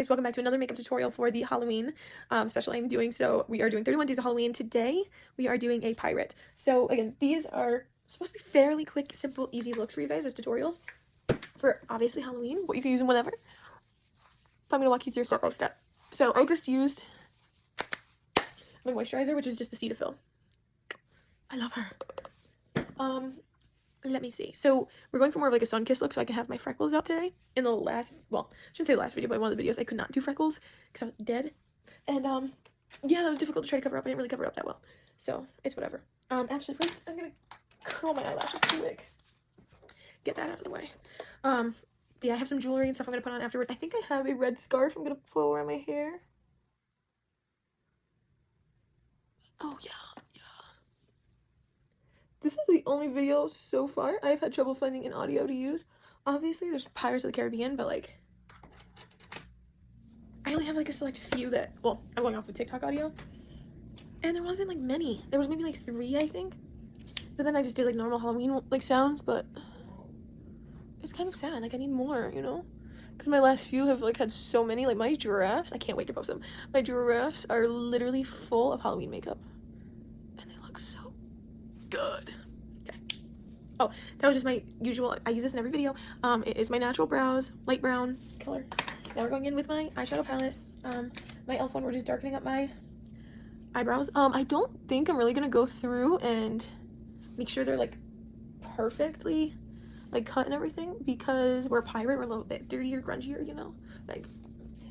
Guys, welcome back to another makeup tutorial for the Halloween special I'm doing. So we are doing 31 days of Halloween. Today we are doing a pirate. So again, these are supposed to be fairly quick, simple, easy looks for you guys as tutorials for obviously Halloween, what you can use in whatever. So I'm going to walk you through step by step. So I just used my moisturizer, which is just the Cetaphil. I love her. Let me see. So we're going for more of like a sun-kissed look so I can have my freckles out today. In the last, well, I shouldn't say the last video, but in one of the videos I could not do freckles because I was dead. And yeah, that was difficult to try to cover up. I didn't really cover it up that well. So it's whatever. Actually first I'm gonna curl my eyelashes quick. Get that out of the way. Yeah, I have some jewelry and stuff I'm gonna put on afterwards. I think I have a red scarf I'm gonna put around my hair. Oh yeah. This is the only video so far I've had trouble finding an audio to use. Obviously, there's Pirates of the Caribbean, but like, I only have like a select few that, well, I'm going off with TikTok audio. And there wasn't like many. There was maybe like 3, I think. But then I just did like normal Halloween like sounds, but it's kind of sad. Like I need more, you know? Because my last few have like had so many, like my giraffes, I can't wait to post them. My giraffes are literally full of Halloween makeup. And they look so good. Okay. Oh, that was just my usual, I use this in every video. It is my natural brows, light brown color. Now we're going in with my eyeshadow palette. My e.l.f. one, we're just darkening up my eyebrows. I don't think I'm really gonna go through and make sure they're like perfectly like cut and everything because we're a pirate, we're a little bit dirtier, grungier, you know? Like,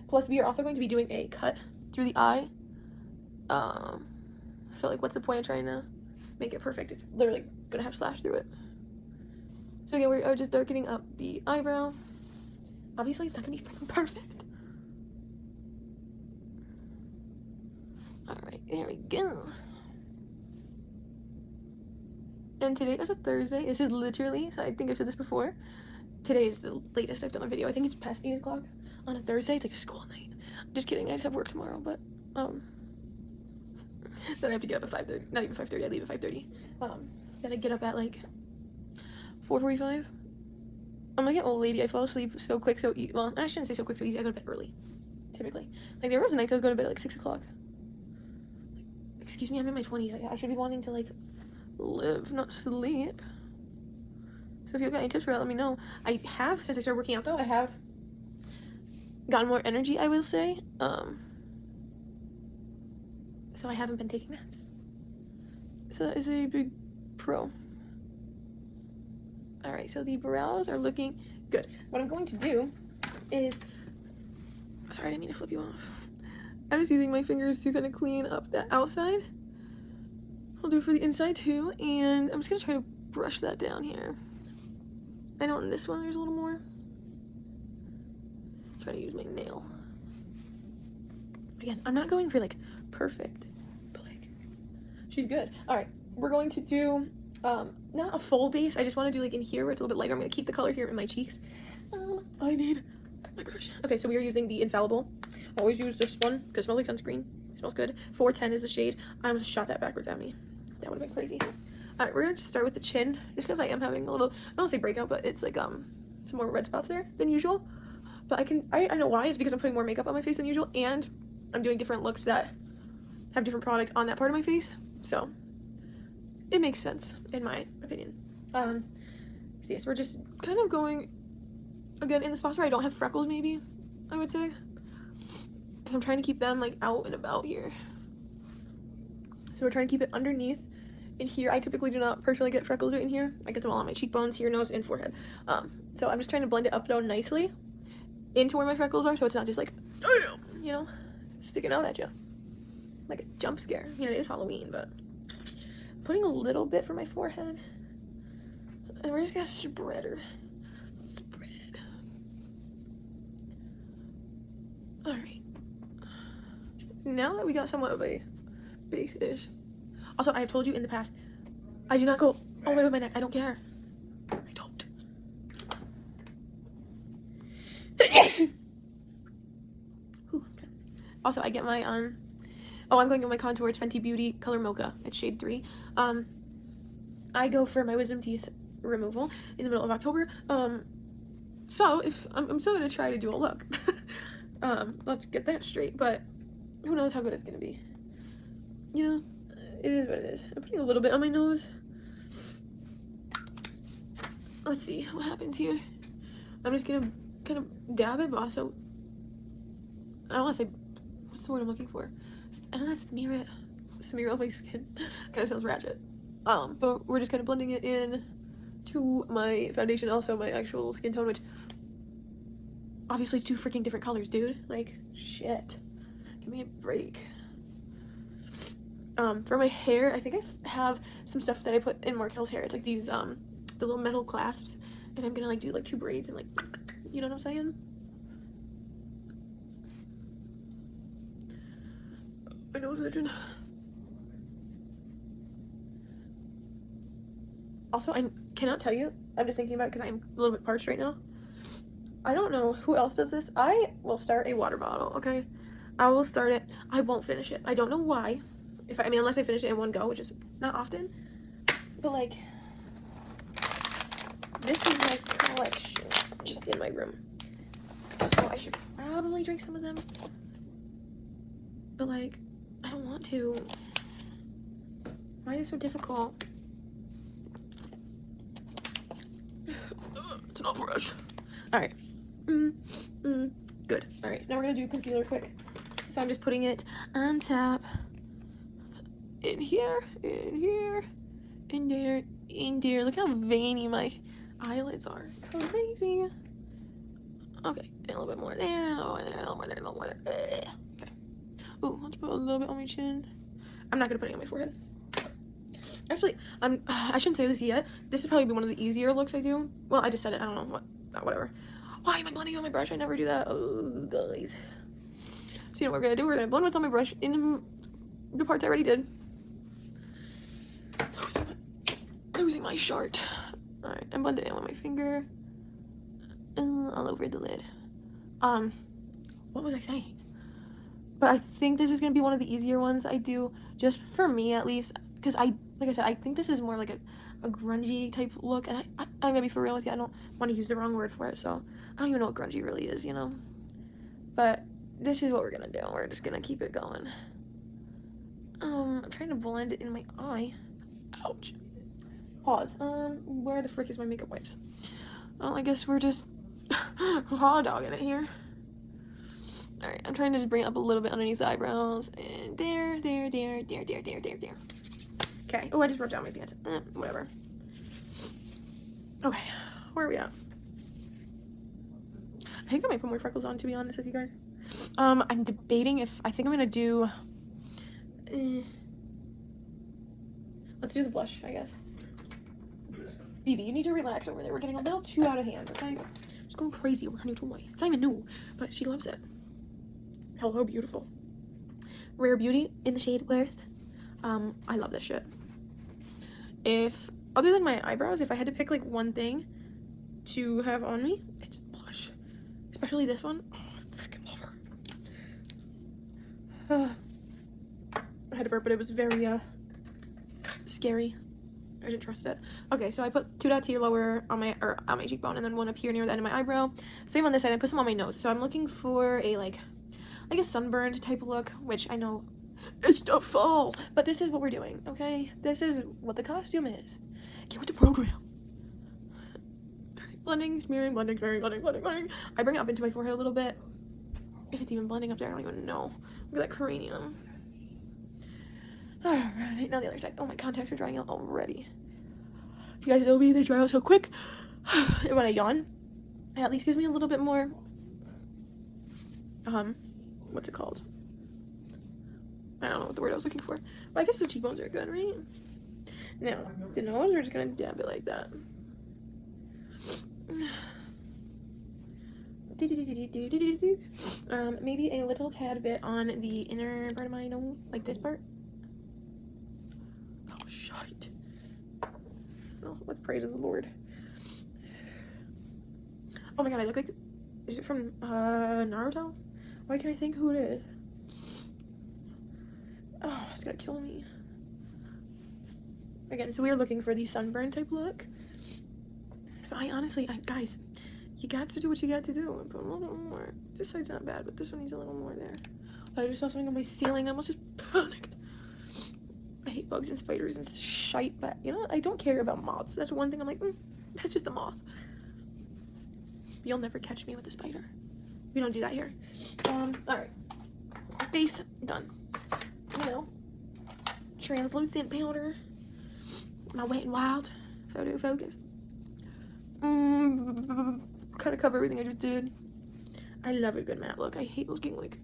plus we are also going to be doing a cut through the eye. So like what's the point of trying to make it perfect? It's literally gonna have slash through it. So again, we are just darkening up the eyebrow. Obviously, it's not gonna be freaking perfect. Alright, there we go. And today is a Thursday. This is literally, so I think I've said this before, today is the latest I've done a video. I think it's past 8 o'clock on a Thursday. It's like a school night. Just kidding, I just have work tomorrow, but then I have to get up at 5:30. Not even 5:30, I leave at 5:30. Gotta get up at like 4:45. I'm like an old lady. I fall asleep so quick, so easy. Well, I shouldn't say so quick, so easy. I go to bed early, typically. Like there was nights I was going to bed at like 6 o'clock. Excuse me, I'm in my 20s. I should be wanting to like live, not sleep. So if you've got any tips for that, let me know. I have, since I started working out though, I have gotten more energy, I will say. So I haven't been taking naps. So that is a big pro. Alright, so the brows are looking good. What I'm going to do is, sorry, I didn't mean to flip you off. I'm just using my fingers to kind of clean up the outside. I'll do it for the inside too, and I'm just gonna try to brush that down here. I know in this one there's a little more. I'm trying to use my nail. Again, I'm not going for like perfect, but like, she's good. Alright, we're going to do, not a full base. I just want to do like in here where it's a little bit lighter. I'm going to keep the color here in my cheeks. I need my brush. Okay, so we are using the Infallible. I always use this one because it smells like sunscreen. It smells good. 410 is the shade. I almost shot that backwards at me. That would have been crazy. Alright, we're going to just start with the chin just because I am having a little, I don't want to say breakout, but it's like some more red spots there than usual. But I know why. It's because I'm putting more makeup on my face than usual, and I'm doing different looks that have different product on that part of my face. So it makes sense in my opinion. So yes, we're just kind of going again in the spots where I don't have freckles, maybe I would say, because I'm trying to keep them like out and about here. So we're trying to keep it underneath. In here, I typically do not personally get freckles right in here. I get them all on my cheekbones, here, nose, and forehead. So I'm just trying to blend it up though nicely into where my freckles are, so it's not just like, you know, sticking out at you like a jump scare. You know, it is Halloween, but I'm putting a little bit for my forehead, and we're just gonna spread her. Spread. All right. Now that we got somewhat of a base-ish. Also, I have told you in the past, I do not go all the way with my neck. I don't care. I don't. Ooh, okay. Also, I get my, I'm going with my contour. It's Fenty Beauty Color Mocha. It's shade 3. I go for my wisdom teeth removal in the middle of October. So, if I'm still going to try to do a look. Let's get that straight, but who knows how good it's gonna be. You know, it is what it is. I'm putting a little bit on my nose. Let's see what happens here. I'm just gonna kind of dab it, but also, I don't want to say, what's the word I'm looking for? I don't know, smear on my skin. Kind of sounds ratchet. But we're just kind of blending it in to my foundation, also my actual skin tone, which obviously it's 2 freaking different colors, dude. Like, shit. Give me a break. For my hair, I think I have some stuff that I put in Markel's hair. It's like these, the little metal clasps, and I'm gonna like do like 2 braids and like, you know what I'm saying? I know it's itching. Also, I cannot tell you, I'm just thinking about it because I'm a little bit parched right now. I don't know who else does this. I will start a water bottle, okay? I will start it. I won't finish it. I don't know why. I mean, unless I finish it in one go, which is not often. But, like, this is my collection just in my room. So I should probably drink some of them. But, like, I don't want to. Why is it so difficult? It's not fresh. Alright. Good. Alright, now we're gonna do concealer quick. So I'm just putting it on top. In here, in there. Look how veiny my eyelids are. Crazy. Okay, and a little bit more there, a little more there, a little more there, a little more there. Okay. Ooh, let's put a little bit on my chin. I'm not gonna put it on my forehead. Actually, I shouldn't say this yet. This is probably one of the easier looks I do. Well, I just said it. I don't know what. Whatever. Why am I blending on my brush? I never do that. Oh, guys. So you know what we're gonna do? We're gonna blend with on my brush in the parts I already did. Losing my shirt. All right, and blend it in with my finger. All over the lid. What was I saying? But I think this is gonna be one of the easier ones I do, just for me at least, because like I said, I think this is more like a grungy type look, and I'm gonna be for real with you, I don't want to use the wrong word for it, so I don't even know what grungy really is, you know? But this is what we're gonna do. We're just gonna keep it going. I'm trying to blend it in my eye. Ouch. Pause. Where the frick is my makeup wipes? Well, I guess we're just raw dogging it here. Alright, I'm trying to just bring it up a little bit underneath the eyebrows, and there. Okay. Oh, I just broke down my pants. Whatever. Okay. Where are we at? I think I might put more freckles on, to be honest with you guys. I'm debating if I think I'm gonna do. Let's do the blush, I guess. Phoebe, you need to relax over there. We're getting a little too out of hand, okay? She's going crazy over her new toy. It's not even new, but she loves it. Hello, beautiful. Rare Beauty in the shade Worth. I love this shit. If, other than my eyebrows, if I had to pick like one thing to have on me, it's blush. Especially this one. Oh, I freaking love her. I had to burp, but it was very, scary. I didn't trust it. Okay, so I put 2 dots here lower on my cheekbone, and then 1 up here near the end of my eyebrow. Same on this side. I put some on my nose. So I'm looking for a like a sunburned type of look, which I know it's the fall, but this is what we're doing, okay? This is what the costume is. Get with the program. Blending, smearing, blending. I bring it up into my forehead a little bit. If it's even blending up there, I don't even know. Look at that cranium. Alright, now the other side. Oh, my contacts are drying out already. If you guys know me, they dry out so quick. And when I yawn, it at least gives me a little bit more, what's it called? I don't know what the word I was looking for. But I guess the cheekbones are good, right? Now, the nose, we're just gonna dab it like that. Maybe a little tad bit on the inner part of my nose, like this part. Oh, shite. Oh, let's pray to the Lord. Oh my god, I look like, is it from, Naruto? Why can't I think who it is? Oh, it's gonna kill me. Again, so we are looking for the sunburn type look. So I honestly, guys, You got to do what you got to do and put a little bit more. This side's not bad, but this one needs a little more there. I just saw something on my ceiling. I almost just panicked. I hate bugs and spiders and shite, but you know, I don't care about moths. That's one thing I'm like, that's just a moth. You'll never catch me with a spider. We don't do that here. Alright. Base done. You know, translucent powder. My Wet n Wild photo focus. Kind of cover everything I just did. I love a good matte look. I hate looking like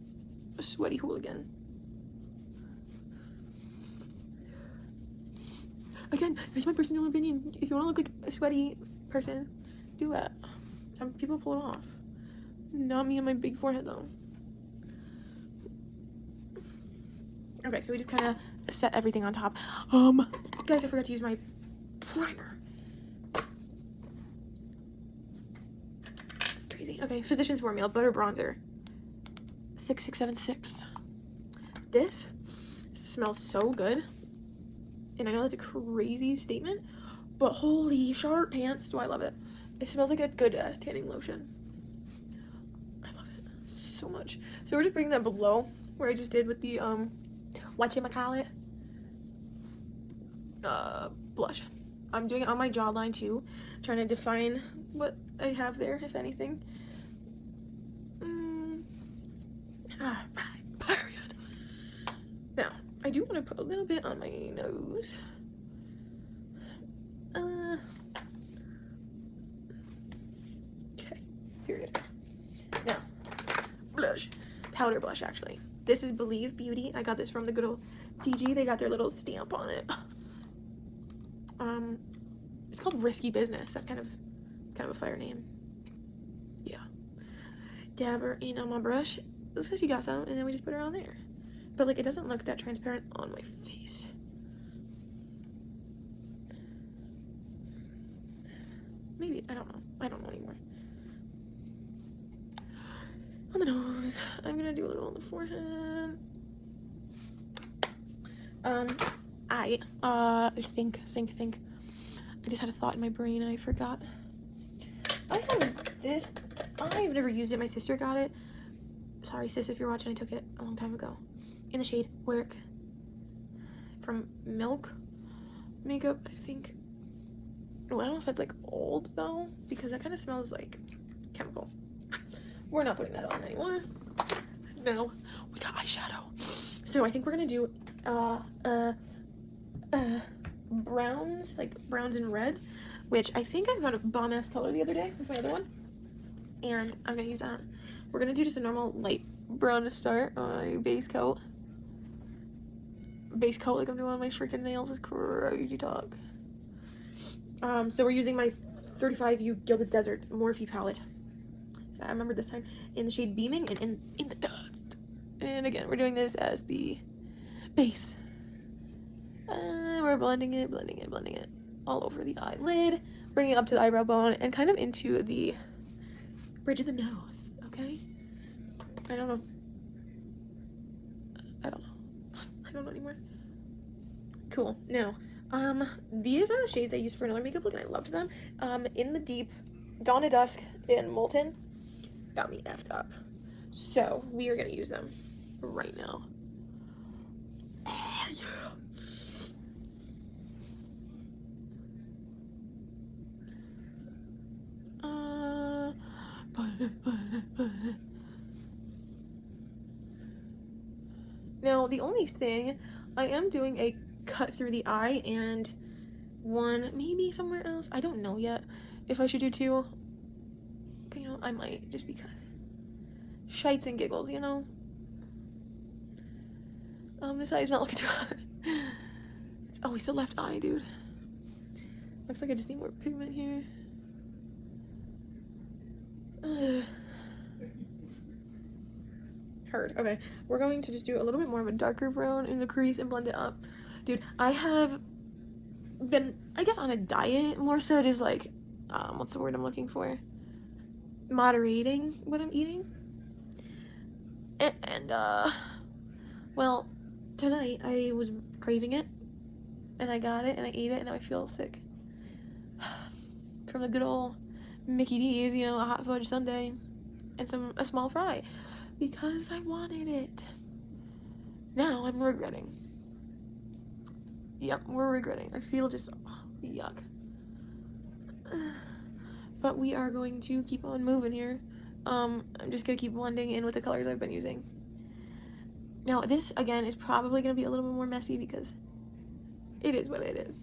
a sweaty hooligan. Again, that's my personal opinion. If you want to look like a sweaty person, do it. Some people pull it off. Not me on my big forehead though. Okay, so we just kind of set everything on top. Guys, I forgot to use my primer. Crazy. Okay, Physicians Formula Butter Bronzer. 6676. This smells so good. And I know that's a crazy statement, but holy sharp pants, do I love it. It smells like a good ass tanning lotion. I love it so much. So we're just bringing that below where I just did with the whatchamacallit blush. I'm doing it on my jawline too, trying to define what I have there, if anything. Period. Now, I do want to put a little bit on my nose. Okay, period. Now, blush. Powder blush, actually. This is Believe Beauty. I got this from the good old DG. They got their little stamp on it. It's called Risky Business. That's kind of a fire name. Yeah. Dab her in on my brush. Looks like she got some, and then we just put her on there. But like, it doesn't look that transparent on my face. Maybe, I don't know. I don't know anymore. On the nose. I'm gonna do a little on the forehead. I think. I just had a thought in my brain and I forgot. I have this. I've never used it. My sister got it. Sorry, sis, if you're watching. I took it a long time ago. In the shade Work. From Milk Makeup, I think. Oh, I don't know if it's like old though, because that kind of smells like chemical. We're not putting that on anymore. No, we got eyeshadow. So I think we're gonna do browns, like browns and red, which I think I found a bomb ass color the other day with my other one, and I'm gonna use that. We're gonna do just a normal light brown to start. My base coat like I'm doing on my freaking nails is crazy talk. So we're using my 35U Gilded Desert Morphe palette. So I remember this time in the shade Beaming and in the dust. And again, we're doing this as the base. We're blending it all over the eyelid, bringing it up to the eyebrow bone, and kind of into the bridge of the nose, okay? I don't know anymore. Cool. Now, these are the shades I used for another makeup look, and I loved them. In the Deep, Dawn of Dusk, and Molten got me effed up. So, we are going to use them right now. Yeah. Now, the only thing, I am doing a cut through the eye and one maybe somewhere else. I don't know yet if I should do two. But, you know, I might, just because. Shites and giggles, you know? This eye's not looking too hot. Oh, it's the left eye, dude. Looks like I just need more pigment here. Heard. Okay, we're going to just do a little bit more of a darker brown in the crease and blend it up. Dude, I have been, I guess, on a diet more so, just like, what's the word I'm looking for? Moderating what I'm eating. And well, tonight I was craving it, and I got it, and I ate it, and now I feel sick. From the good old Mickey D's, you know, a hot fudge sundae and a small fry because I wanted it. Now I'm regretting. Yep, we're regretting. I feel just yuck. But we are going to keep on moving here. I'm just gonna keep blending in with the colors I've been using. Now this again is probably gonna be a little bit more messy because it is what it is.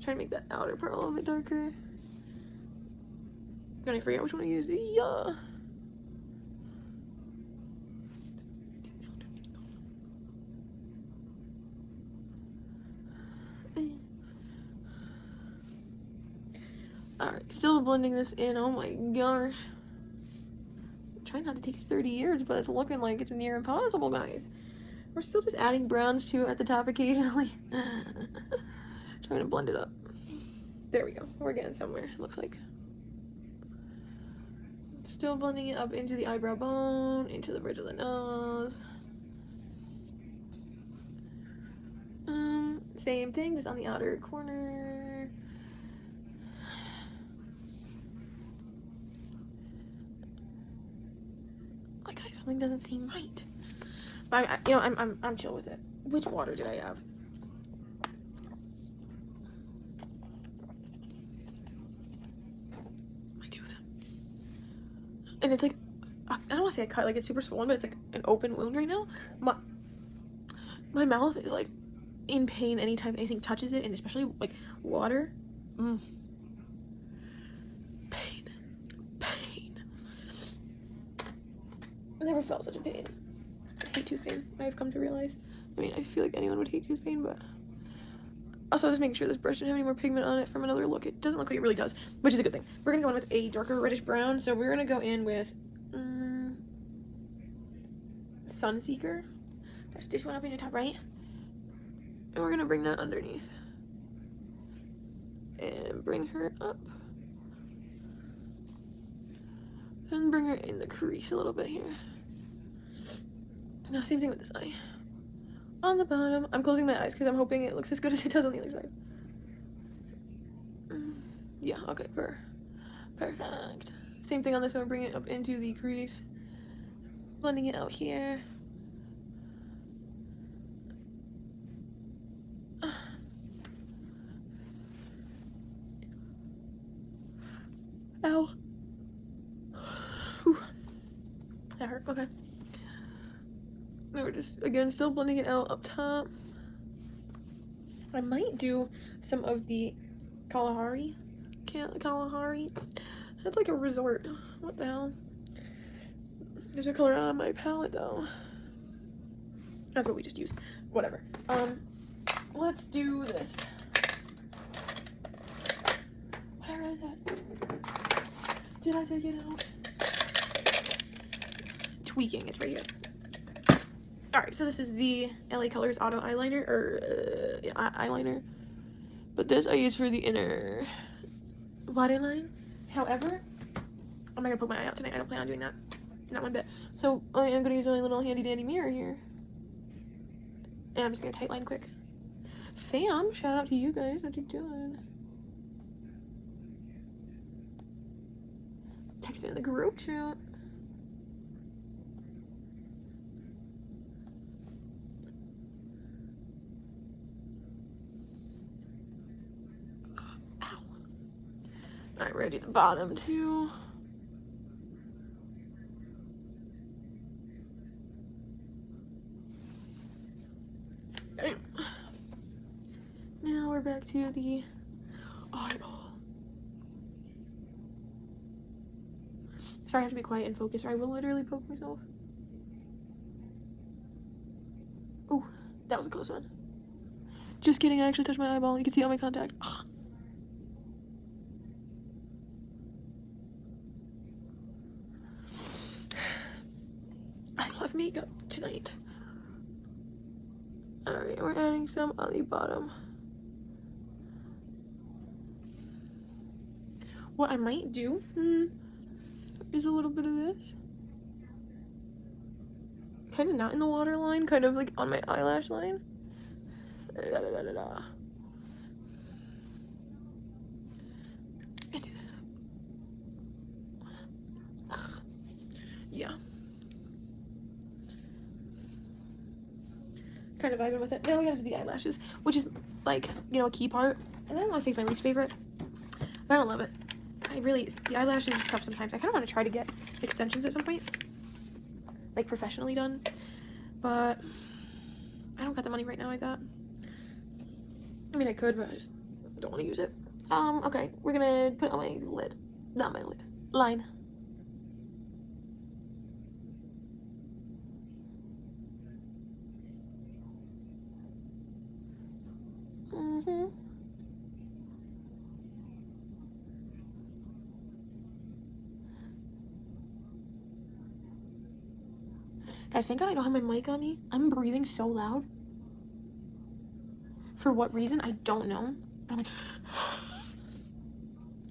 Trying to make that outer part a little bit darker. I'm gonna forget which one I used. Yeah. Alright, still blending this in. Oh my gosh. I'm trying not to take 30 years, but it's looking like it's near impossible, guys. We're still just adding browns to it at the top occasionally. Trying to blend it up. There we go. We're getting somewhere, it looks like. Still blending it up into the eyebrow bone, into the bridge of the nose. Same thing, just on the outer corner. Like, guys, something doesn't seem right. But you know, I'm chill with it. Which water did I have? My tooth. And it's like, I don't want to say a cut, like it's super swollen, but it's like an open wound right now. My mouth is like in pain anytime anything touches it, and especially like water. Pain. I never felt such a pain. I hate tooth pain, I've come to realize. I mean, I feel like anyone would hate tooth pain, but also just making sure this brush didn't have any more pigment on it from another look. It doesn't look like it really does, which is a good thing. We're gonna go in with a darker reddish brown, so we're gonna go in with Sunseeker. There's this one up in the top right. And we're gonna bring that underneath. And bring her up. And bring her in the crease a little bit here. Now same thing with this eye. On the bottom, I'm closing my eyes because I'm hoping it looks as good as it does on the other side. Yeah, okay, perfect. Same thing on this one, bring it up into the crease. Blending it out here. Ow. Whew. That hurt, okay. We're just, again, still blending it out up top. I might do some of the Kalahari. Kalahari. That's like a resort. What the hell? There's a color on my palette, though. That's what we just used. Whatever. Let's do this. Where is it? Did I take it out? Tweaking, it's right here. Alright, so this is the LA Colors Auto Eyeliner, or eyeliner. But this I use for the inner waterline. However, I'm not gonna poke my eye out tonight. I don't plan on doing that. Not one bit. So I am gonna use my little handy dandy mirror here. And I'm just gonna tight line quick. Fam, shout out to you guys. What you doing? Text in the group chat. Ow. Alright, we're gonna do the bottom too. Now we're back to the eyeball. Sorry, I have to be quiet and focus, or I will literally poke myself. Ooh, that was a close one. Just kidding, I actually touched my eyeball. You can see all my contact. Ugh. I love makeup tonight. Alright, we're adding some on the bottom. What I might do is a little bit of this. kind of not in the waterline, kind of like on my eyelash line. And do this. Yeah. Kind of vibing with it. Now we gotta do the eyelashes, which is like, you know, a key part. And I don't want to say it's my least favorite, but I don't love it. The eyelashes is tough sometimes. I kind of want to try to get extensions at some point, like professionally done, but I don't got the money right now like that. I mean, I could, but I just don't want to use it. Okay, we're gonna put it on my lid. Not my lid. Line. Guys, thank God I don't have my mic on me. I'm breathing so loud. For what reason? I don't know. I'm like,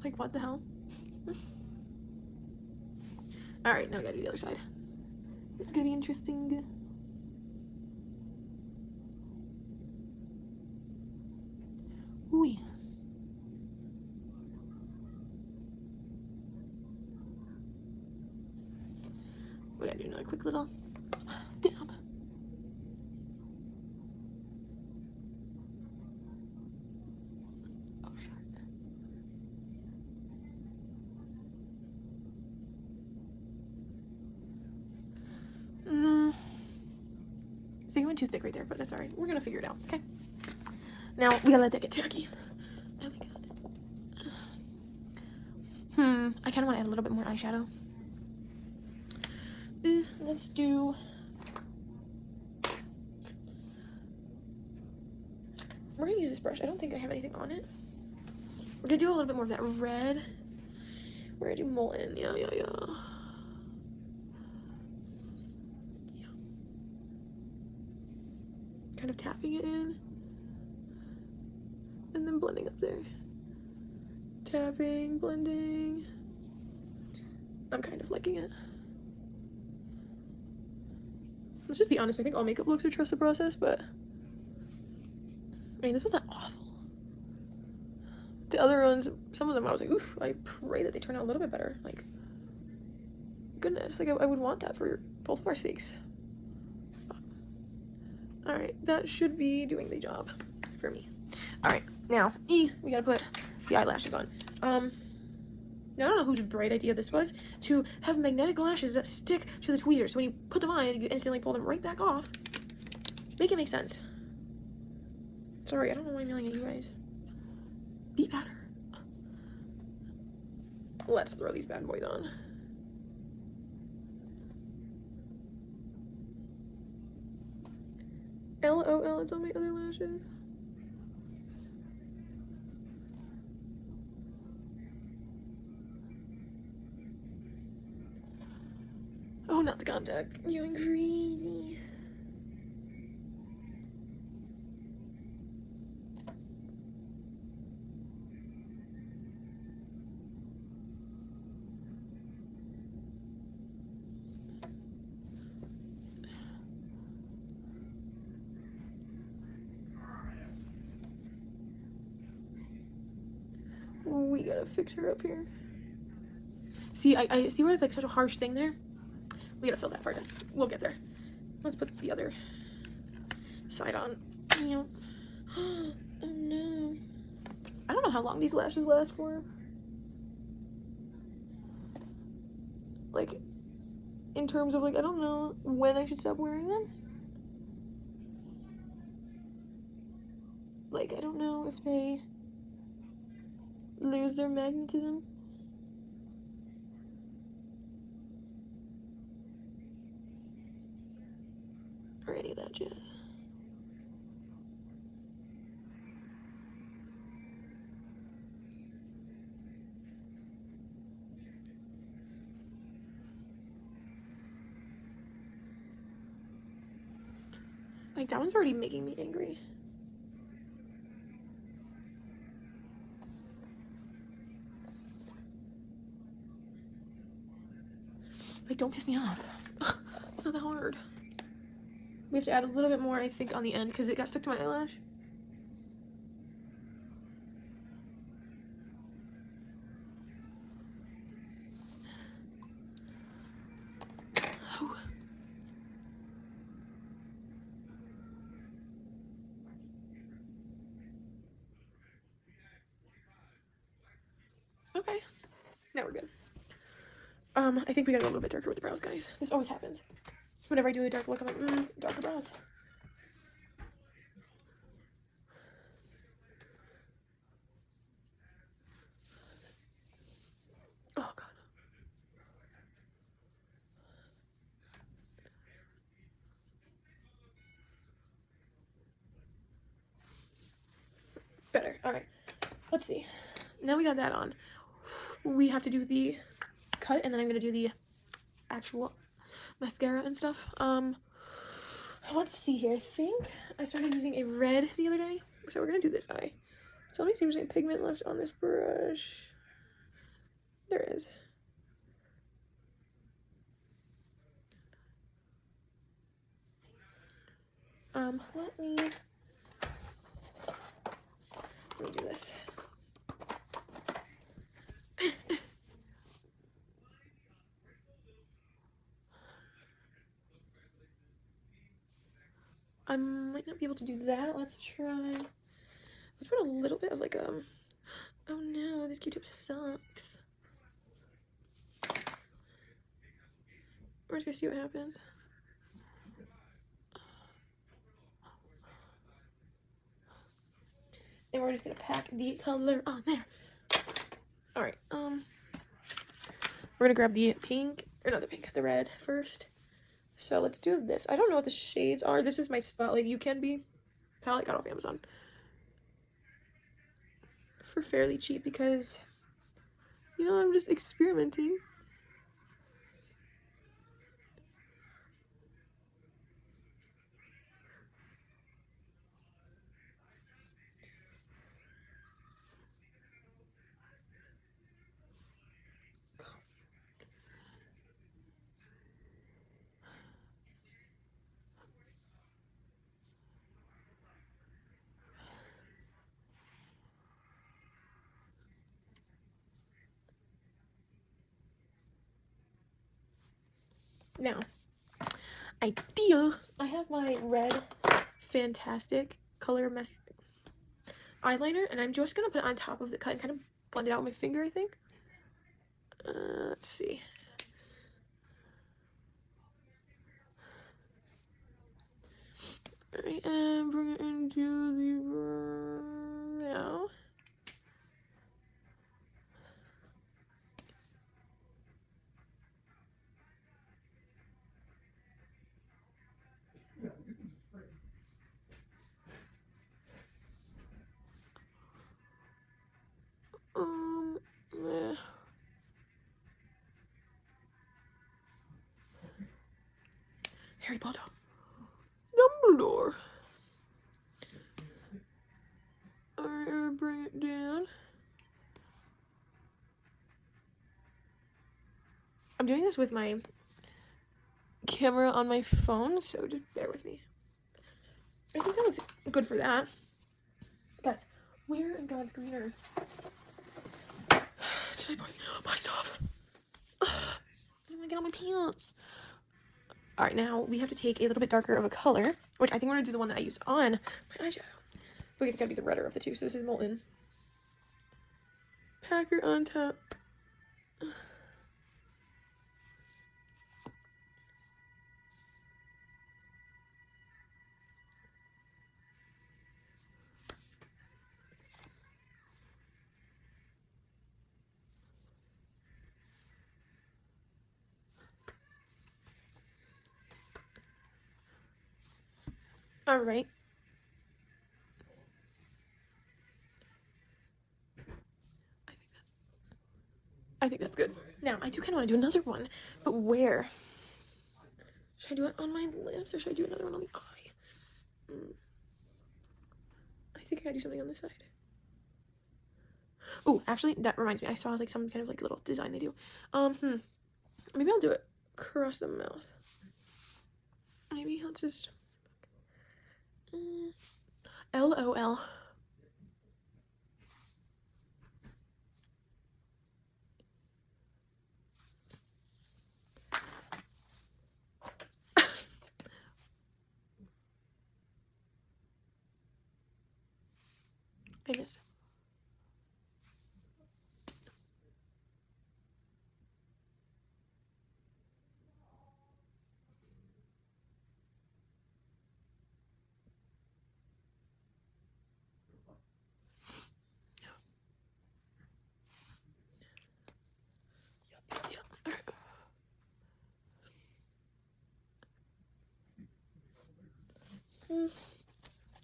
like, what the hell? Alright, now we gotta do the other side. It's gonna be interesting. Ooh. We gotta do another quick little dab. Oh, shit. I think I went too thick right there, but that's alright. We're gonna figure it out, okay? Now, we gotta let that get tacky. Oh my god. I kind of want to add a little bit more eyeshadow. Let's do... We're gonna use this brush. I don't think I have anything on it. We're gonna do a little bit more of that red. We're gonna do molten. Yeah. Kind of tapping it in. And then blending up there. Tapping, blending. I'm kind of liking it. Let's just be honest, I think all makeup looks are trust the process, but I mean, this one's not awful. The other ones, some of them I was like, oof, I pray that they turn out a little bit better. Like, goodness, like I would want that for both of our sakes. Alright, that should be doing the job for me. Alright, now, we gotta put the eyelashes on. Now I don't know whose bright idea this was, to have magnetic lashes that stick to the tweezers. So when you put them on, you instantly pull them right back off. Make it make sense. Sorry, I don't know why I'm yelling at you guys. Be better. Let's throw these bad boys on. LOL, it's on my other lashes. Oh, not the contact. You're going crazy. We gotta fix her up here. See, I see where it's like such a harsh thing there. We gotta fill that part in. We'll get there. Let's put the other side on. Oh no. I don't know how long these lashes last for. Like, in terms of like, I don't know when I should stop wearing them. Like, I don't know if they lose their magnetism. Or any of that jazz. Like, that one's already making me angry. Like, don't piss me off. It's not that hard. We have to add a little bit more, I think, on the end because it got stuck to my eyelash. Oh. Okay, now we're good. I think we gotta go a little bit darker with the brows, guys. This always happens. Whenever I do a dark look, I'm like, darker brows. Oh, God. Better. All right. Let's see. Now we got that on. We have to do the cut, and then I'm going to do the actual mascara and stuff. Let's see here. I think I started using a red the other day, so we're going to do this eye. So let me see if there's any pigment left on this brush. There is. Let me do this. I might not be able to do that. Let's try. Let's put a little bit of like oh no, this Q-tip sucks. We're just gonna see what happens. And we're just gonna pack the color on there. All right, we're gonna grab the pink, or not the pink, the red first. So let's do this. I don't know what the shades are. This is my Spotlight You Can Be palette, got off Amazon for fairly cheap because, you know, I'm just experimenting. Now, idea. I have my red Fantastic color eyeliner, and I'm just gonna put it on top of the cut and kind of blend it out with my finger, I think. Let's see. Alright, and bring it into the now. Yeah. Harry Potter. Dumbledore. Alright, bring it down. I'm doing this with my camera on my phone, so just bear with me. I think that looks good for that. Guys, where in God's green earth did I put my stuff? I'm gonna get on my pants. Alright, now we have to take a little bit darker of a color, which I think we're gonna do the one that I used on my eyeshadow. But it's gotta be the redder of the two, so this is Molten. Packer on top. All right. I think that's good. Now, I do kind of want to do another one, but where? Should I do it on my lips, or should I do another one on the eye? I think I gotta do something on this side. Oh, actually, that reminds me. I saw like some kind of like little design they do. Maybe I'll do it across the mouth. Maybe I'll just LOL. I miss it.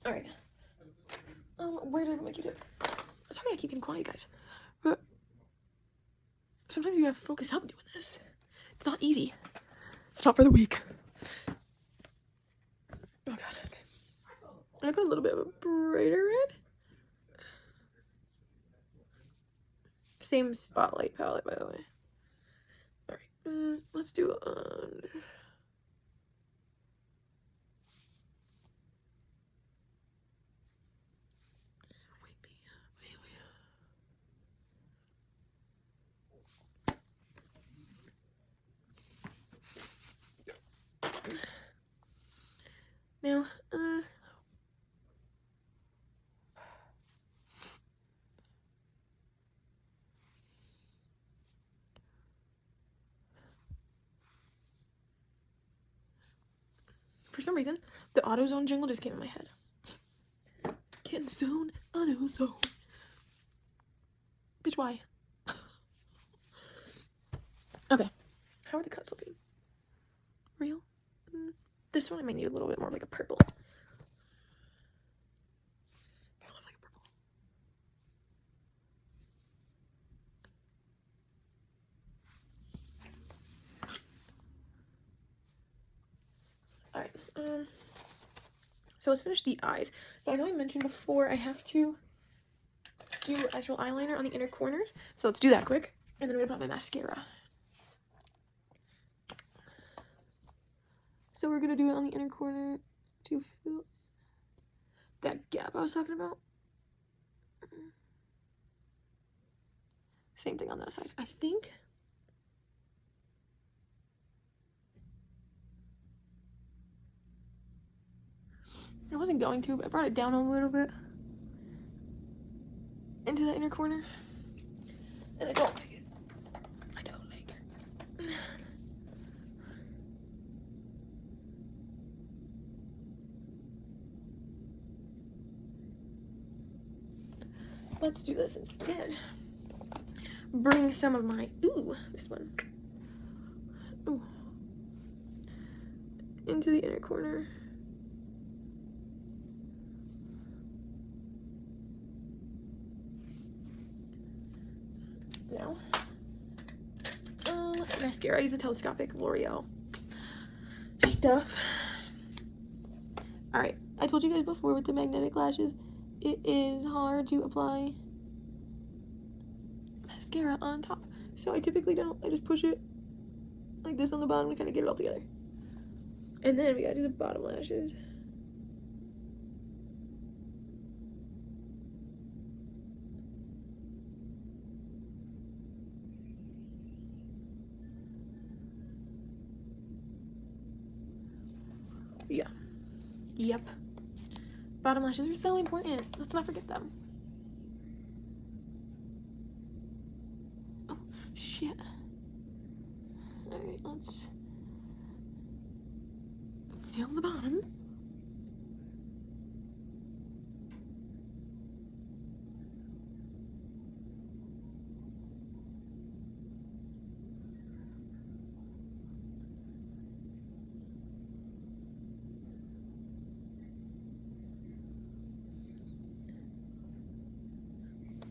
All right. Where did I make you tip? Sorry, I keep getting quiet, guys. But sometimes you gotta focus up doing this. It's not easy. It's not for the weak. Oh god. Okay. I put a little bit of a brighter red. Same spotlight palette, by the way. All right. Let's do now, for some reason, the AutoZone jingle just came in my head. Get in the zone, AutoZone. Bitch, why? Okay. How are the cuts looking? Real? This one I might need a little bit more like a purple. I love like a purple. Alright, so let's finish the eyes. So I know I mentioned before I have to do actual eyeliner on the inner corners. So let's do that quick. And then I'm gonna put my mascara. So we're gonna do it on the inner corner to fill that gap I was talking about. Same thing on that side. I think I wasn't going to, but I brought it down a little bit into the inner corner. And I don't like it. I don't like it. Let's do this instead. Bring some of my, this one. Ooh. Into the inner corner. Now, mascara. I use a telescopic L'Oreal stuff. Alright, I told you guys before with the magnetic lashes, it is hard to apply mascara on top. So I typically don't. I just push it like this on the bottom to kind of get it all together. And then we gotta do the bottom lashes. Yeah. Yep. Bottom lashes are so important. Let's not forget them. Oh, shit. Alright, let's fill the bottom.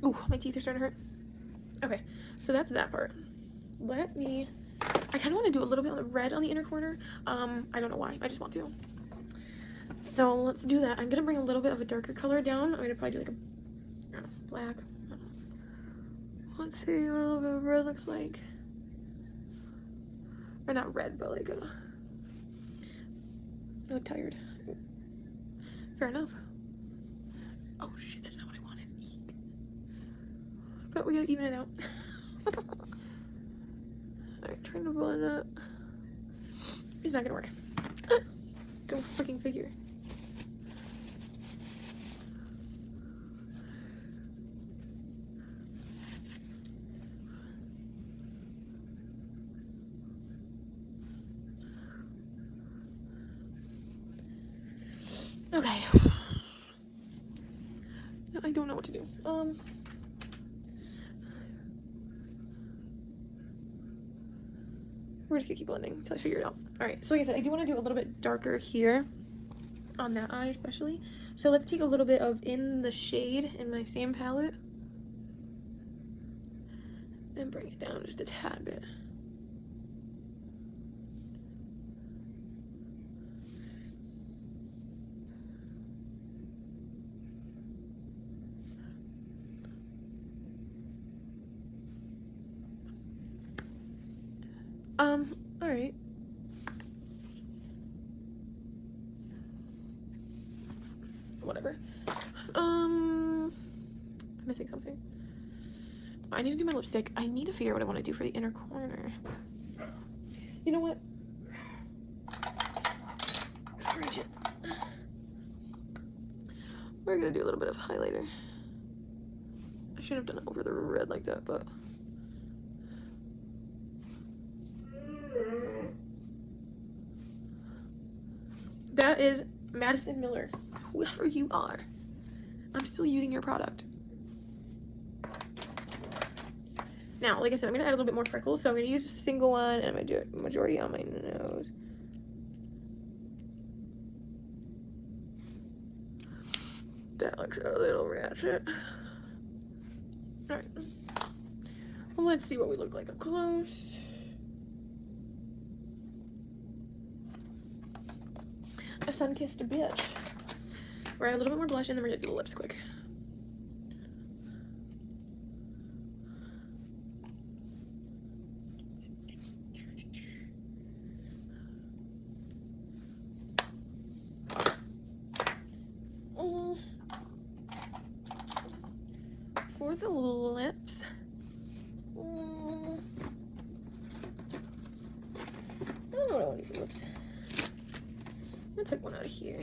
Ooh, my teeth are starting to hurt. Okay, so that's that part. I kind of want to do a little bit of red on the inner corner. I don't know why. I just want to. So let's do that. I'm going to bring a little bit of a darker color down. I'm going to probably do like a, I don't know, black. I don't know. Let's see what a little bit of red looks like. Or not red, but like a... I look tired. Fair enough. Oh shit, that's not what I wanted. Eek. But we gotta even it out. Alright, trying to blend up. It's not gonna work. Go freaking figure. Okay. I don't know what to do. We're just gonna keep blending until I figure it out. Alright, so like I said, I do want to do a little bit darker here on that eye especially. So let's take a little bit of In the Shade in my same palette and bring it down just a tad bit. Alright. Whatever. I'm missing something. I need to do my lipstick. I need to figure out what I want to do for the inner corner. You know what? Reach it. We're gonna do a little bit of highlighter. I should have done it over the red like that, but that is Madison Miller. Whoever you are, I'm still using your product. Now, like I said, I'm gonna add a little bit more freckles, so I'm gonna use just a single one, and I'm gonna do it majority on my nose. That looks a little ratchet. Alright. Well, let's see what we look like up close. A sun-kissed bitch. We're add a little bit more blush, and then we're gonna do the lips quick. For the lips, I don't know what I want to do for lips. I'm gonna pick one out of here.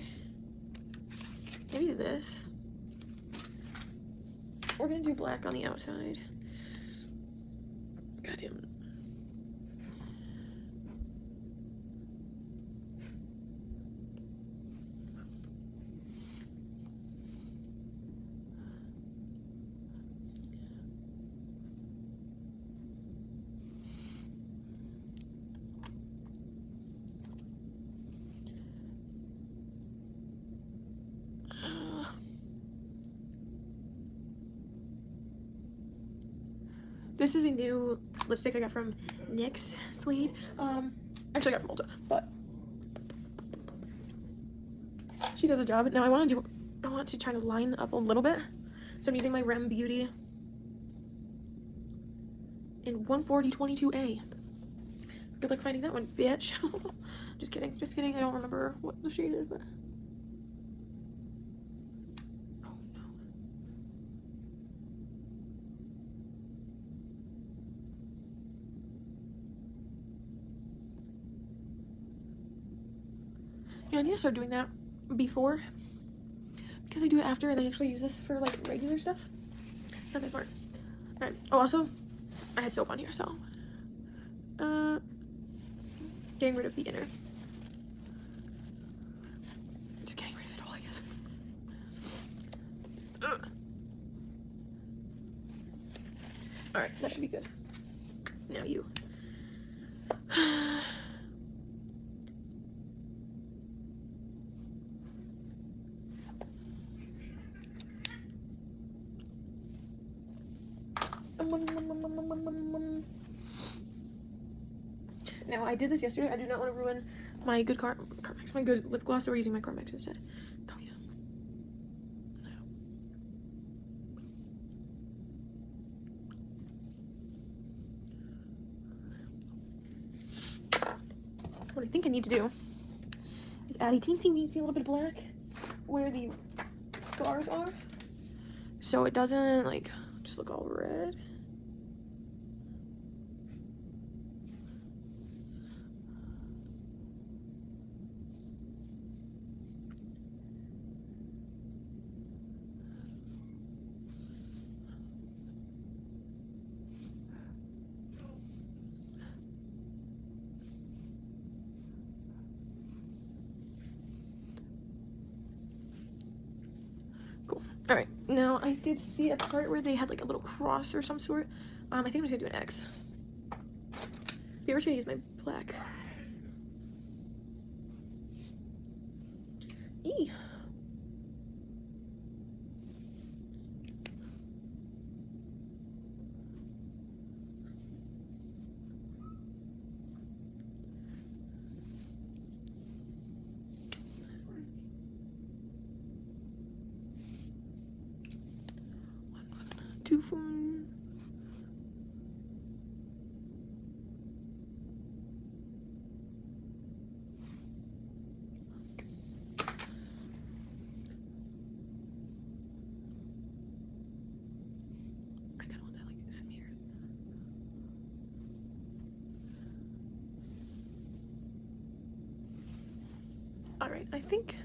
Maybe this. We're gonna do black on the outside. Goddamn. This is a new lipstick I got from NYX Suede. Actually I got from Ulta, but she does a job. Now I want to try to line up a little bit. So I'm using my Rem Beauty in 14022A. Good luck finding that one, bitch. Just kidding, just kidding. I don't remember what the shade is, but you know, I need to start doing that before, because I do it after and I actually use this for like regular stuff. Not that smart. Alright. Oh, also, I had soap on here, so getting rid of the inner. Just getting rid of it all, I guess. Alright, that should be good. Now you. Now, I did this yesterday. I do not want to ruin my good Carmex, my good lip gloss, so we're using my Carmex instead. Oh, yeah. What I think I need to do is add a teensy weensy little bit of black where the scars are, so it doesn't like just look all red. Cool. All right, now I did see a part where they had like a little cross or some sort. I think I'm just gonna do an X. Maybe I'm just gonna use my black. E. Two phone. I kind of want that like smeared. All right, I think.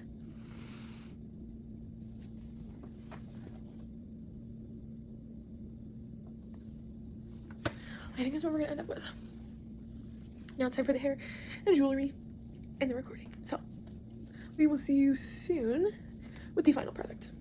I think that's what we're gonna end up with. Now it's time for the hair and jewelry and the recording. So we will see you soon with the final product.